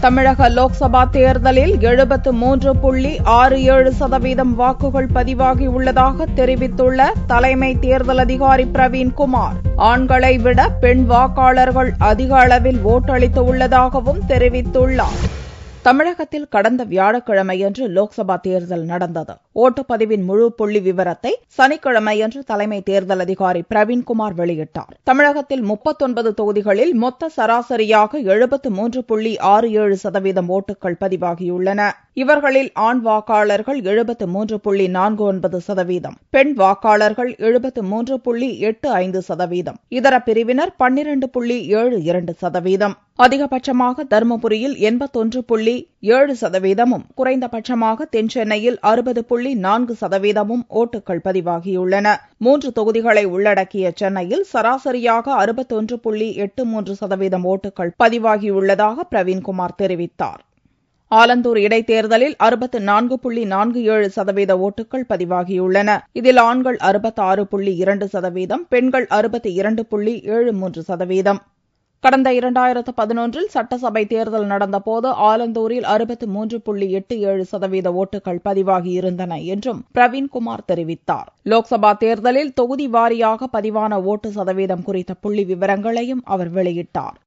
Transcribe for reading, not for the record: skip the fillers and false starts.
தமிழக லோக்சபா தேர்தலில் 73.67% வாக்குகள் பதிவாகியுள்ளதாக தெரிவித்துள்ள தலைமை தேர்தல் அதிகாரி பிரவீன்குமார், ஆண்களை விட பெண் வாக்காளர்கள் அதிக அளவில் ஓட்டளித்துள்ளதாகவும் தெரிவித்துள்ளார். தமிழகத்தில் கடந்த வியாழக்கிழமையன்று லோக்சபா தேர்தல் நடந்தது. ஓட்டுப்பதிவின் முழு புள்ளி விவரத்தை சனிக்கிழமையன்று தலைமை தேர்தல் அதிகாரி பிரவீன்குமார் வெளியிட்டார். தமிழகத்தில் 39 தொகுதிகளில் மொத்த சராசரியாக 73.67% ஓட்டுகள் பதிவாகியுள்ளன. இவர்களில் ஆண் வாக்காளர்கள் 73.49%, பெண் வாக்காளர்கள் 73.85%, இதர பிரிவினர் 12.72%. அதிகபட்சமாக தருமபுரியில் 81.7%, குறைந்தபட்சமாக தென்சென்னையில் 60.4% ஓட்டுகள் பதிவாகியுள்ளன. 3 தொகுதிகளை உள்ளடக்கிய சென்னையில் சராசரியாக 61.83% ஓட்டுகள் பதிவாகியுள்ளதாக பிரவீன்குமார் தெரிவித்தார். ஆலந்தூர் இடைத்தேர்தலில் 64.47% ஓட்டுகள் பதிவாகியுள்ளன. இதில் ஆண்கள் 66.2%, பெண்கள் 62.73%. கடந்த 2011இல் சட்டசபை தேர்தல் நடந்தபோது ஆலந்தூரில் 63.87% ஓட்டுகள் பதிவாகியிருந்தன என்றும் பிரவீன்குமார் தெரிவித்தார். லோக்சபா தேர்தலில் தொகுதி வாரியாக பதிவான ஓட்டு சதவீதம் குறித்த புள்ளி விவரங்களையும் அவர் வெளியிட்டார்.